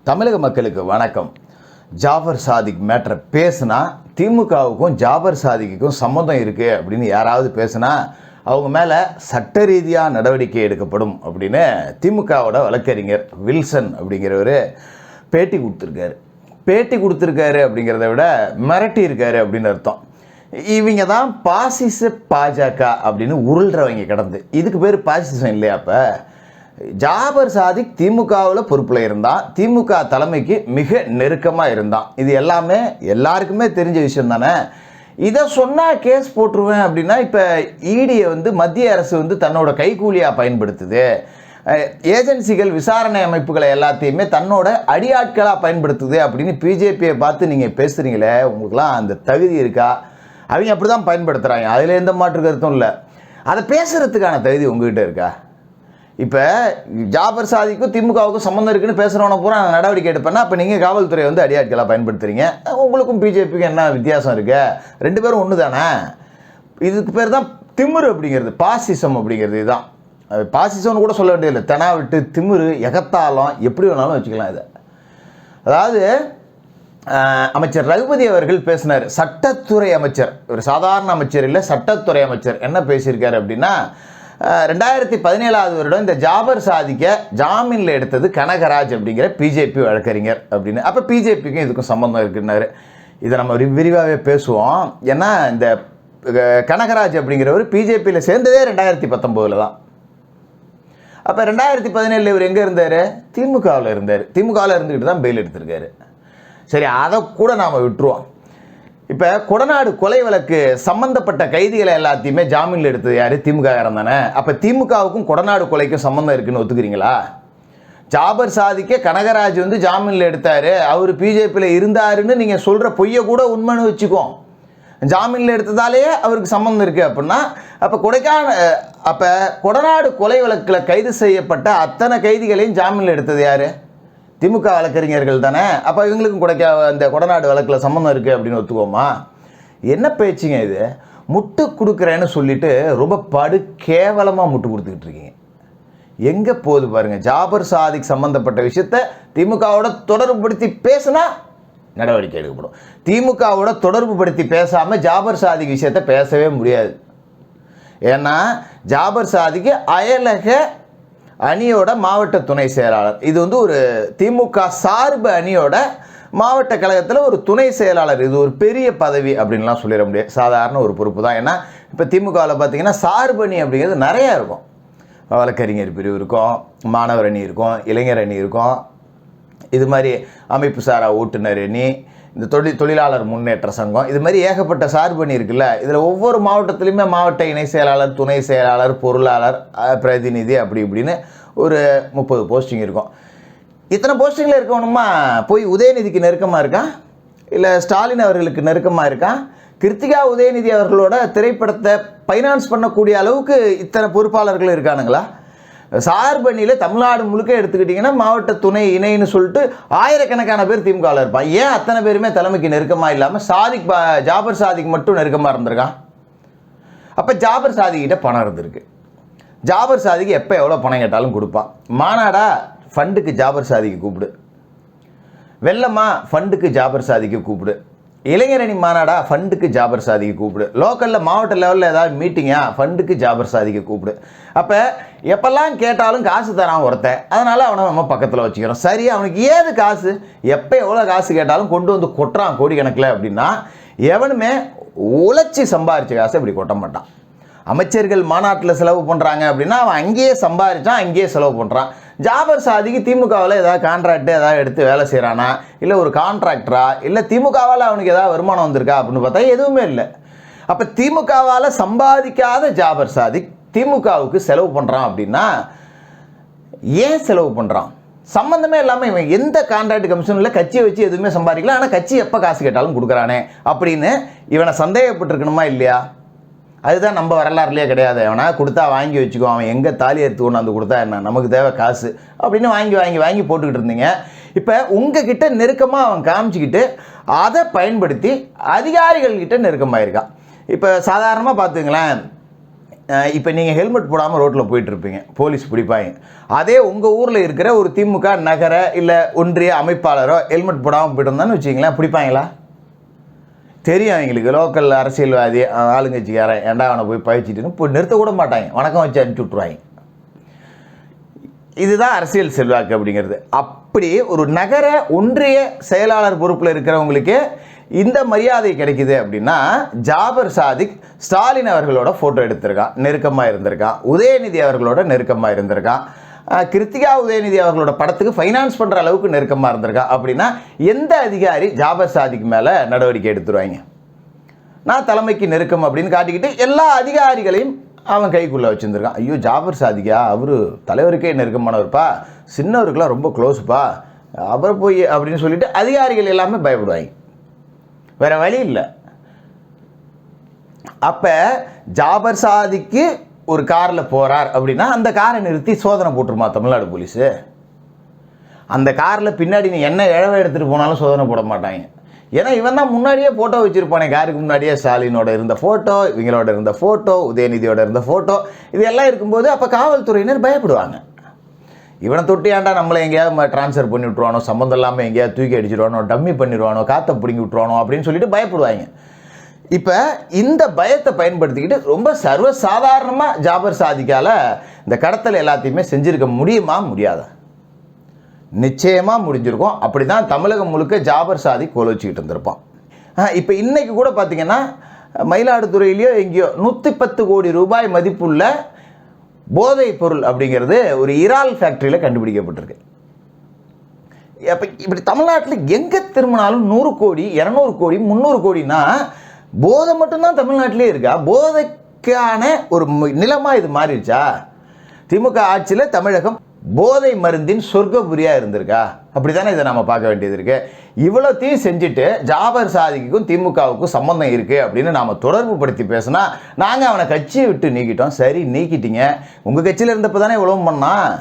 தமிழக மக்களுக்கு வணக்கம். ஜாபர் சாதிக் மேட்டரை பேசுனா திமுகவுக்கும் ஜாபர் சாதிக்குக்கும் சம்மந்தம் இருக்குது அப்படின்னு யாராவது பேசுனா அவங்க மேலே சட்ட ரீதியாக நடவடிக்கை எடுக்கப்படும் அப்படின்னு திமுகவோட வழக்கறிஞர் வில்சன் அப்படிங்கிறவர் பேட்டி கொடுத்துருக்காரு அப்படிங்கிறத விட மிரட்டியிருக்காரு அப்படின்னு அர்த்தம். இவங்க தான் பாசிச பாஜக அப்படின்னு உருள்றவங்க கிடந்து. இதுக்கு பேர் பாசிசம் இல்லையா? அப்போ ஜாபர் சாதிக் திமுகவில் பொறுப்பில் இருந்தான், திமுக தலைமைக்கு மிக நெருக்கமாக இருந்தான். இது எல்லாமே எல்லாருக்குமே தெரிஞ்ச விஷயம் தானே. இதை சொன்னால் கேஸ் போட்டுருவேன் அப்படின்னா இப்போ இடியை மத்திய அரசு தன்னோட கைக்கூலியாக பயன்படுத்துது, ஏஜென்சிகள் விசாரணை அமைப்புகளை எல்லாத்தையுமே தன்னோட அடியாட்களாக பயன்படுத்துது அப்படின்னு பிஜேபியை பார்த்து நீங்கள் பேசுகிறீங்களே, உங்களுக்குலாம் அந்த தகுதி இருக்கா? அவங்க அப்படி தான் பயன்படுத்துகிறாங்க, அதில் எந்த மாற்று கருத்தும் இல்லை. அதை பேசுகிறதுக்கான தகுதி உங்ககிட்ட இருக்கா? இப்போ ஜாபர் சாதிக்கும் திமுகவுக்கும் சம்மந்தம் இருக்குன்னு பேசுகிறவனை பூரா நான் நடவடிக்கை எடுப்பேன்னா அப்போ நீங்கள் காவல்துறை அடியாட்களாக பயன்படுத்துகிறீங்க. உங்களுக்கும் பிஜேபிக்கும் என்ன வித்தியாசம் இருக்கு? ரெண்டு பேரும் ஒன்று தானே. இதுக்கு பேர் தான் திமிரு அப்படிங்கிறது, பாசிசம் அப்படிங்கிறது. இதுதான் அது. பாசிசம்னு கூட சொல்ல வேண்டியதில்லை, தெனாவிட்டு திமிரு எகத்தாலம் எப்படி வேணாலும் வச்சுக்கலாம் இதை. அதாவது அமைச்சர் ரகுபதி அவர்கள் பேசினார். சட்டத்துறை அமைச்சர், ஒரு சாதாரண அமைச்சர் இல்லை, சட்டத்துறை அமைச்சர். என்ன பேசியிருக்காரு அப்படின்னா, 2017 வருடம் இந்த ஜாபர் சாதிக்க ஜாமீனில் எடுத்தது கனகராஜ் அப்படிங்கிற பிஜேபி வழக்கறிஞர் அப்படின்னு. அப்போ பிஜேபிக்கும் இதுக்கும் சம்பந்தம் இருக்குன்னாரு. இதை நம்ம விரிவாகவே பேசுவோம். ஏன்னா இந்த கனகராஜ் அப்படிங்கிறவர் பிஜேபியில் சேர்ந்ததே 2019 தான். அப்போ 2017 இவர் எங்கே இருந்தார்? திமுகவில் இருந்தார். திமுகவில் இருந்துக்கிட்டு தான் பெயில் எடுத்திருக்காரு. சரி, அதை கூட நாம் விட்டுருவோம். இப்போ கொடநாடு கொலை வழக்கு சம்பந்தப்பட்ட கைதிகளை எல்லாத்தையுமே ஜாமீனில் எடுத்தது யார்? திமுக தானே. அப்போ திமுகவுக்கும் கொடநாடு கொலைக்கும் சம்மந்தம் இருக்குன்னு ஒத்துக்கிறீங்களா? ஜாபர் சாதிக்க கனகராஜ் ஜாமீனில் எடுத்தார், அவர் பிஜேபியில் இருந்தாருன்னு நீங்கள் சொல்கிற பொய்யை கூட உண்மைன்னு வச்சுக்கோம். ஜாமீனில் எடுத்ததாலேயே அவருக்கு சம்மந்தம் இருக்குது அப்படின்னா அப்போ கொடநாடு கொலை வழக்கில் கைது செய்யப்பட்ட அத்தனை கைதிகளையும் ஜாமீனில் எடுத்தது யார்? திமுக வழக்கறிஞர்கள் தானே. அப்போ இவங்களுக்கும் இந்த கொடநாடு வழக்கில் சம்மந்தம் இருக்குது அப்படின்னு ஒத்துக்கோமா? என்ன பேச்சுங்க இது? முட்டு கொடுக்குறேன்னு சொல்லிட்டு ரொம்ப படு கேவலமாக முட்டு கொடுத்துக்கிட்டு இருக்கீங்க. எங்கே போகுது பாருங்கள். ஜாபர் சாதிக் சம்மந்தப்பட்ட விஷயத்தை திமுகவோட தொடர்புபடுத்தி பேசுனா நடவடிக்கை எடுக்கப்படும். திமுகவோட தொடர்புபடுத்தி பேசாமல் ஜாபர் சாதிக் விஷயத்தை பேசவே முடியாது. ஏன்னா ஜாபர் சாதிக்கு அயலக அணியோட மாவட்ட துணை செயலாளர். இது ஒரு திமுக சார்பு அணியோட மாவட்ட கழகத்தில் ஒரு துணை செயலாளர். இது ஒரு பெரிய பதவி அப்படின்லாம் சொல்லிட முடியாது, சாதாரண ஒரு பொறுப்பு தான். ஏன்னா இப்போ திமுகவில் பார்த்தீங்கன்னா சார்பு அணி அப்படிங்கிறது நிறையா இருக்கும். வழக்கறிஞர் பிரிவு இருக்கும், மாணவர் அணி இருக்கும், இளைஞர் அணி இருக்கும், இது மாதிரி அமைப்பு சாரா ஓட்டுநர் அணி, இந்த தொழிலாளர் முன்னேற்ற சங்கம், இது மாதிரி ஏகப்பட்ட சார்பு அணி இருக்குல்ல. இதில் ஒவ்வொரு மாவட்டத்துலேயுமே மாவட்ட இணை செயலாளர், துணை செயலாளர், பொருளாளர், பிரதிநிதி அப்படி இப்படின்னு ஒரு 30 போஸ்டிங் இருக்கும். இத்தனை போஸ்டிங்கில் இருக்கணுமா போய் உதயநிதிக்கு நெருக்கமாக இருக்கான், இல்லை ஸ்டாலின் அவர்களுக்கு நெருக்கமாக இருக்கான், கிருத்திகா உதயநிதி அவர்களோட திரைப்படத்தை ஃபைனான்ஸ் பண்ணக்கூடிய அளவுக்கு இத்தனை பொறுப்பாளர்கள் இருக்கானுங்களா? சார்பணியில் தமிழ்நாடு முழுக்க எடுத்துக்கிட்டிங்கன்னா மாவட்ட துணை இணைன்னு சொல்லிட்டு ஆயிரக்கணக்கான பேர் திமுகவில் இருப்பான். ஏன் அத்தனை பேருமே தலைமைக்கு நெருக்கமாக இல்லாமல் ஜாபர் சாதிக் மட்டும் நெருக்கமாக இருந்திருக்கான்? அப்போ ஜாபர் சாதிக்கிட்ட பணம் இருந்திருக்கு. ஜாபர் சாதிக்கு எப்போ எவ்வளோ பணம் கேட்டாலும் கொடுப்பான். மாநாடா ஃபண்டுக்கு ஜாபர் சாதிக்கு கூப்பிடு, வெள்ளமா ஃபண்டுக்கு ஜாபர் சாதிக்கு கூப்பிடு, இளைஞரணி மாநாடா ஃபண்டுக்கு ஜாபர் சாதிக்கு கூப்பிடு, லோக்கலில் மாவட்ட லெவலில் ஏதாவது மீட்டிங்கா ஃபண்டுக்கு ஜாபர் சாதிக்கு கூப்பிடு. அப்போ எப்பெல்லாம் கேட்டாலும் காசு தரான் ஒருத்தன், அதனால் அவனை நம்ம பக்கத்தில் வச்சுக்கிறோம். சரி, அவனுக்கு ஏது காசு? எப்போ எவ்வளோ காசு கேட்டாலும் கொண்டு கொட்டுறான் கோடிக்கணக்கில் அப்படின்னா எவனுமே உழைச்சி சம்பாரித்த காசை இப்படி கொட்ட மாட்டான். அமைச்சர்கள் மாநாட்டில் செலவு பண்ணுறாங்க அப்படின்னா அவன் அங்கேயே சம்பாரித்தான், அங்கேயே செலவு பண்ணுறான். ஜாபர் சாதிக்கு திமுகவில் ஏதாவது கான்ட்ராக்டு ஏதாவது எடுத்து வேலை செய்கிறானா, இல்லை ஒரு கான்ட்ராக்டரா, இல்லை திமுகவால் அவனுக்கு ஏதாவது வருமானம் வந்திருக்கா அப்படின்னு பார்த்தா எதுவுமே இல்லை. அப்போ திமுகவால் சம்பாதிக்காத ஜாபர் சாதிக் திமுகவுக்கு செலவு பண்ணுறான் அப்படின்னா ஏன் செலவு பண்ணுறான்? சம்மந்தமே இல்லாமல் இவன் எந்த கான்ட்ராக்ட் கமிஷனில் கட்சியை வச்சு எதுவுமே சம்பாதிக்கல, ஆனால் கட்சி எப்போ காசு கேட்டாலும் கொடுக்குறானே அப்படின்னு இவனை சந்தேகப்பட்டிருக்கணுமா இல்லையா? அதுதான் நம்ம வரலாறுலேயே கிடையாது. அவனா கொடுத்தா வாங்கி வச்சுக்கோ, அவன் எங்கே தாலி எடுத்து கொண்டாந்து கொடுத்தா என்ன, நமக்கு தேவை காசு அப்படின்னு வாங்கி வாங்கி வாங்கி போட்டுக்கிட்டு இருந்தீங்க. இப்போ உங்ககிட்ட நெருக்கமாக அவன் காமிச்சிக்கிட்டு அதை பயன்படுத்தி அதிகாரிகள்கிட்ட நெருக்கமாயிருக்கான். இப்போ சாதாரணமாக பார்த்துங்களேன், இப்போ நீங்கள் ஹெல்மெட் போடாமல் ரோட்டில் போயிட்டுருப்பீங்க, போலீஸ் பிடிப்பாங்க. அதே உங்கள் ஊரில் இருக்கிற ஒரு திமுக நகர இல்லை ஒன்றிய அமைப்பாளரோ ஹெல்மெட் போடாமல் போய்ட்டு வந்தான்னு வச்சுக்கிங்களேன், பிடிப்பாங்களா? தெரியும் அவங்களுக்கு, லோக்கல் அரசியல்வாதி ஆளுங்கட்சிக்காரன் ஏண்டா அவனை போய் பழிச்சிட்டுன்னு இப்போ நிறுத்தக்கூட மாட்டாங்க, வணக்கம் வச்சு அனுப்பிச்சி விட்ருவாங்க. இதுதான் அரசியல் செல்வாக்கு அப்படிங்கிறது. அப்படி ஒரு நகர ஒன்றிய செயலாளர் பொறுப்பில் இருக்கிறவங்களுக்கு இந்த மரியாதை கிடைக்குது அப்படின்னா, ஜாபர் சாதிக் ஸ்டாலின் அவர்களோட ஃபோட்டோ எடுத்திருக்கான், நெருக்கமாக இருந்திருக்கான், உதயநிதி அவர்களோட நெருக்கமாக இருந்திருக்கான், கிருத்திகா உதயநிதி அவர்களோட படத்துக்கு ஃபைனான்ஸ் பண்ணுற அளவுக்கு நெருக்கமாக இருந்திருக்கான். அப்படின்னா எந்த அதிகாரி ஜாபர் சாதிக் மேலே நடவடிக்கை எடுத்துருவாங்க? நான் தலைமைக்கு நெருக்கம் அப்படின்னு காட்டிக்கிட்டு எல்லா அதிகாரிகளையும் அவன் கைக்குள்ளே வச்சுருந்துருக்கான். ஐயோ ஜாபர் சாதிக்கா, அவர் தலைவருக்கே நெருக்கமானவர்ப்பா, சின்னவருக்கெல்லாம் ரொம்ப க்ளோஸ்ப்பா, அவர் போய் அப்படின்னு சொல்லிட்டு அதிகாரிகள் எல்லாமே பயப்படுவாங்க. வேற வழி இல்லை. அப்போ ஜாபர் சாதிக்கு ஒரு காரில் போகிறார் அப்படின்னா அந்த காரை நிறுத்தி சோதனை போட்டுருமா தமிழ்நாடு போலீஸு? அந்த காரில் பின்னாடி நீ என்ன இழவை எடுத்துகிட்டு போனாலும் சோதனை போட மாட்டாங்க. ஏன்னா இவன் தான் முன்னாடியே ஃபோட்டோ வச்சுருப்பானே, காருக்கு முன்னாடியே ஸ்டாலினோட இருந்த ஃபோட்டோ, இவங்களோட இருந்த ஃபோட்டோ, உதயநிதியோட இருந்த ஃபோட்டோ, இது எல்லாம் இருக்கும்போது அப்போ காவல்துறையினர் பயப்படுவாங்க. இவனை தொட்டி ஏன்டா நம்மளை எங்கேயாவது ட்ரான்ஸ்ஃபர் பண்ணி விட்ருவானோ, சம்மந்தம் இல்லாமல் எங்கேயாவது தூக்கி அடிச்சிடுவானோ, டம்மி பண்ணிடுவானோ, காற்றை பிடிங்கி விட்ருவானோ அப்படின்னு சொல்லிட்டு பயப்படுவாங்க. இப்போ இந்த பயத்தை பயன்படுத்திக்கிட்டு ரொம்ப சர்வசாதாரணமாக ஜாபர் சாதிக்கால இந்த கடத்தல் எல்லாத்தையுமே செஞ்சுருக்க முடியுமா? முடியாதா? நிச்சயமாக முடிஞ்சிருக்கும். அப்படி தான் தமிழகம் முழுக்க ஜாபர் சாதிக் கோல் வச்சுக்கிட்டு இருந்திருப்பான். இப்போ இன்றைக்கி கூட பார்த்திங்கன்னா மயிலாடுதுறையிலையோ எங்கேயோ 110 கோடி ரூபாய் மதிப்புள்ள போதைப் பொருள் அப்படிங்கிறது ஒரு இறால் ஃபேக்ட்ரியில் கண்டுபிடிக்கப்பட்டிருக்கு. அப்போ இப்படி தமிழ்நாட்டில் எங்கே திரும்பினாலும் 100 கோடி 200 கோடி 300 கோடினா போதை மட்டும்தான் தமிழ்நாட்டிலே இருக்கா? போதைக்கான ஒரு நிலமாக இது மாறிடுச்சா? திமுக ஆட்சியில் தமிழகம் போதை மருந்தின் சொர்க்கபுரியாக இருந்திருக்கா? அப்படி தானே இதை நம்ம பார்க்க வேண்டியது இருக்குது. இவ்வளோத்தையும் செஞ்சுட்டு ஜாபர் சாதிக்கும் திமுகவுக்கும் சம்மந்தம் இருக்குது அப்படின்னு நாம் தொடர்பு படுத்தி பேசினா, நாங்கள் அவனை கட்சியை விட்டு நீக்கிட்டோம். சரி, நீக்கிட்டீங்க, உங்கள் கட்சியில் இருந்தப்போ தானே இவ்வளவும் பண்ணான்.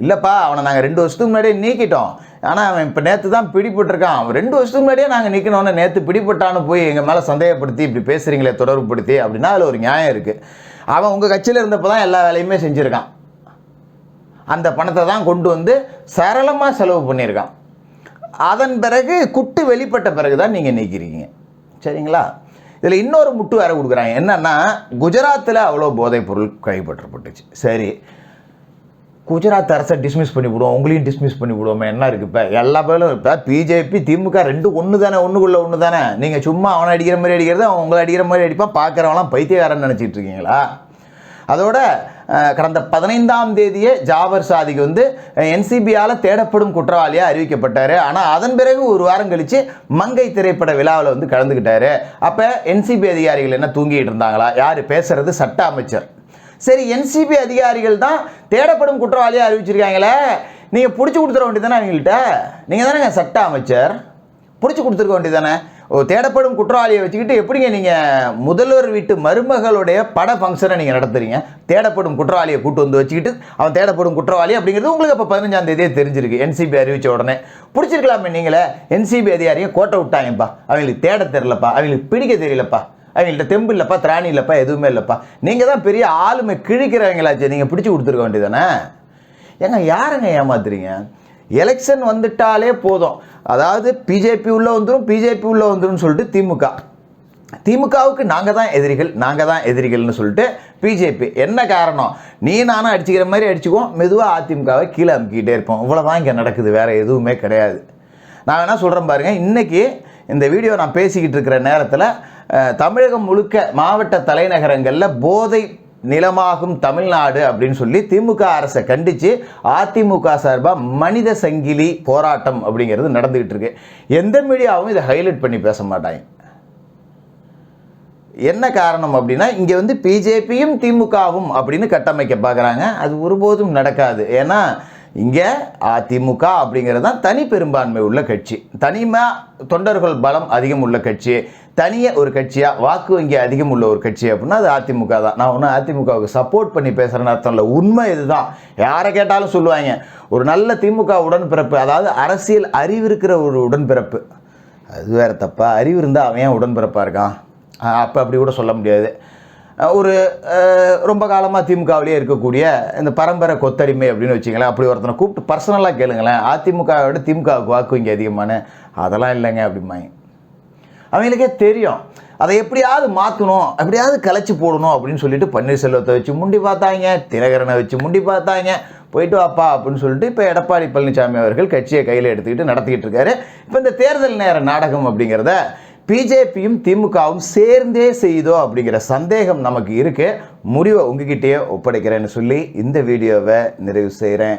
இல்லைப்பா, அவனை நாங்கள் 2 வருஷத்துக்கு முன்னாடியே நீக்கிட்டோம், ஆனால் அவன் இப்போ நேற்று தான் பிடிபட்டிருக்கான், அவன் 2 வருஷத்துக்கு முன்னாடியே நாங்கள் நீக்கணும்னு நேற்று பிடிபட்டான்னு போய் எங்கள் மேலே சந்தேகப்படுத்தி இப்படி பேசுகிறீங்களே தொடர்பு படுத்தி அப்படின்னா அதில் ஒரு நியாயம் இருக்குது. அவன் உங்கள் கட்சியில் இருந்தப்போ தான் எல்லா வேலையுமே செஞ்சுருக்கான். அந்த பணத்தை தான் கொண்டு வந்து சரளமாக செலவு பண்ணியிருக்கான். அதன் பிறகு குட்டு வெளிப்பட்ட பிறகு தான் நீங்கள் நீக்கிறீங்க. சரிங்களா? இதில் இன்னொரு முட்டு வேறு கொடுக்குறாங்க. என்னென்னா, குஜராத்தில் அவ்வளோ போதைப் பொருள் கைப்பற்றப்பட்டுச்சு. சரி, குஜராத் அரசை டிஸ்மிஸ் பண்ணி விடுவோம், உங்களையும் டிஸ்மிஸ் பண்ணி விடுவோமே, என்ன இருக்குது? இப்போ எல்லா பேரும் இப்போ பிஜேபி திமுக 2 ஒன்று தானே, ஒன்றுக்குள்ளே ஒன்று தானே. நீங்கள் சும்மா அவனை அடிக்கிற மாதிரி அடிக்கிறது, அவன் உங்களை அடிக்கிற மாதிரி அடிப்பான், பார்க்குறவங்களாம் பைத்தியக்காரன்னு நினச்சிட்டு இருக்கீங்களா? அதோட கடந்த 15ஆம் தேதியே ஜாபர் சாதிக் வந்து என்சிபியால் தேடப்படும் குற்றவாளியாக அறிவிக்கப்பட்டார். ஆனால் அதன் பிறகு ஒரு வாரம் கழித்து மங்கை திரைப்பட விழாவில் வந்து கலந்துக்கிட்டாரு. அப்போ என்சிபி அதிகாரிகள் என்ன தூங்கிட்டு இருந்தாங்களா? யார் பேசுறது? சட்ட அமைச்சர். சரி, என்சிபி அதிகாரிகள் தான் தேடப்படும் குற்றவாளியாக அறிவிச்சிருக்காங்களே, நீங்கள் பிடிச்சி கொடுத்துட வேண்டியதானே அவங்கள்ட்ட? நீங்கள் தானே சட்ட அமைச்சர், பிடிச்சி கொடுத்துருக்க வேண்டியதானே? தேடப்படும் குற்றவாளியை வச்சுக்கிட்டு எப்படிங்க நீங்கள் முதல்வர் வீட்டு மருமகளுடைய பட ஃபங்க்ஷனை நீங்கள் நடத்துறீங்க? தேடப்படும் குற்றவாளியை கூட்டு வந்து வச்சுக்கிட்டு அவன் தேடப்படும் குற்றவாளி அப்படிங்கிறது உங்களுக்கு அப்போ 15ஆம் தேதியே தெரிஞ்சிருக்கு. என்சிபி அறிவித்த உடனே பிடிச்சிருக்கலாமே. நீங்களே என்சிபி அதிகாரியை கோட்டை விட்டாங்கப்பா, அவங்களுக்கு தேட தெரியலப்பா, அவங்களுக்கு பிடிக்க தெரியலப்பா, அவங்கள்ட்ட தெம்பு இல்லைப்பா, திராணி இல்லைப்பா, எதுவுமே இல்லைப்பா, நீங்கள் தான் பெரிய ஆளுமை கிழிக்கிறவங்களாச்சு, நீங்கள் பிடிச்சி கொடுத்துருக்க வேண்டியதானே? ஏங்க யாருங்க ஏமாத்துறீங்க? எலெக்ஷன் வந்துட்டாலே போதும், அதாவது பிஜேபி உள்ளே வந்துடும், பிஜேபி உள்ளே வந்துடும் சொல்லிட்டு திமுகவுக்கு நாங்கள் தான் எதிரிகள்னு சொல்லிட்டு பிஜேபி. என்ன காரணம்? நீ நானும் அடிச்சுக்கிற மாதிரி அடிச்சுக்குவோம், மெதுவாக அதிமுகவை கீழே அமுக்கிட்டே இருப்போம். இவ்வளோதான் இங்கே நடக்குது, வேறு எதுவுமே கிடையாது. நான் என்ன சொல்கிறேன் பாருங்கள், இன்றைக்கி இந்த வீடியோ நான் பேசிக்கிட்டு இருக்கிற நேரத்தில் தமிழகம் முழுக்க மாவட்ட தலைநகரங்களில் போதை நிலமாகும் தமிழ்நாடு அப்படின்னு சொல்லி திமுக அரசை கண்டித்து அதிமுக சார்பாக மனித சங்கிலி போராட்டம் அப்படிங்கிறது நடந்துகிட்டு இருக்கு. எந்த மீடியாவும் இதை ஹைலைட் பண்ணி பேச மாட்டாங்க. என்ன காரணம் அப்படின்னா, இங்கே வந்து பிஜேபியும் திமுகவும் அப்படின்னு கட்டமைக்க பார்க்குறாங்க. அது ஒருபோதும் நடக்காது. ஏன்னா இங்கே அதிமுக அப்படிங்கிறது தான் தனி பெரும்பான்மை உள்ள கட்சி, தனிமாக தொண்டர்கள் பலம் அதிகம் உள்ள கட்சி, தனியாக ஒரு கட்சியாக வாக்கு வங்கி அதிகம் உள்ள ஒரு கட்சி அப்படின்னா அது அதிமுக தான். நான் ஒன்றும் அதிமுகவுக்கு சப்போர்ட் பண்ணி பேசுகிறேன்னு அர்த்தம் இல்லை, உண்மை இதுதான். யாரை கேட்டாலும் சொல்லுவாங்க, ஒரு நல்ல திமுக உடன்பிறப்பு, அதாவது அரசியல் அறிவு இருக்கிற ஒரு உடன்பிறப்பு, அது வேறு தப்பா? அறிவு இருந்தால் அவன் ஏன் உடன்பிறப்பாக இருக்கான்? அப்போ அப்படி கூட சொல்ல முடியாது. ஒரு ரொம்ப காலமாக திமுகவிலே இருக்கக்கூடிய இந்த பரம்பரை கொத்தடிமை அப்படின்னு வச்சிங்களேன், அப்படி ஒருத்தனை கூப்பிட்டு பர்சனலாக கேளுங்களேன், அதிமுகவை விட திமுகவுக்கு வாக்கு இங்கே அதிகமான, அதெல்லாம் இல்லைங்க அப்படிம்பாங்க. அவங்களுக்கே தெரியும் அதை எப்படியாவது மாற்றணும், எப்படியாவது கலைச்சி போடணும் அப்படின்னு சொல்லிட்டு பன்னீர்செல்வத்தை வச்சு முண்டி பார்த்தாங்க, தினகரனை வச்சு முண்டி பார்த்தாங்க. போயிட்டு வாப்பா அப்படின்னு சொல்லிட்டு இப்போ எடப்பாடி பழனிசாமி அவர்கள் கட்சியை கையில் எடுத்துக்கிட்டு நடத்திக்கிட்டு இருக்காரு. இப்போ இந்த தேர்தல் நேர நாடகம் அப்படிங்கிறத பிஜேபியும் திமுகவும் சேர்ந்தே செய்தோ அப்படிங்கிற சந்தேகம் நமக்கு இருக்கு. முடிவை உங்ககிட்டயே ஒப்படைக்கிறேன்னு சொல்லி இந்த வீடியோவை நிறைவு செய்கிறேன்.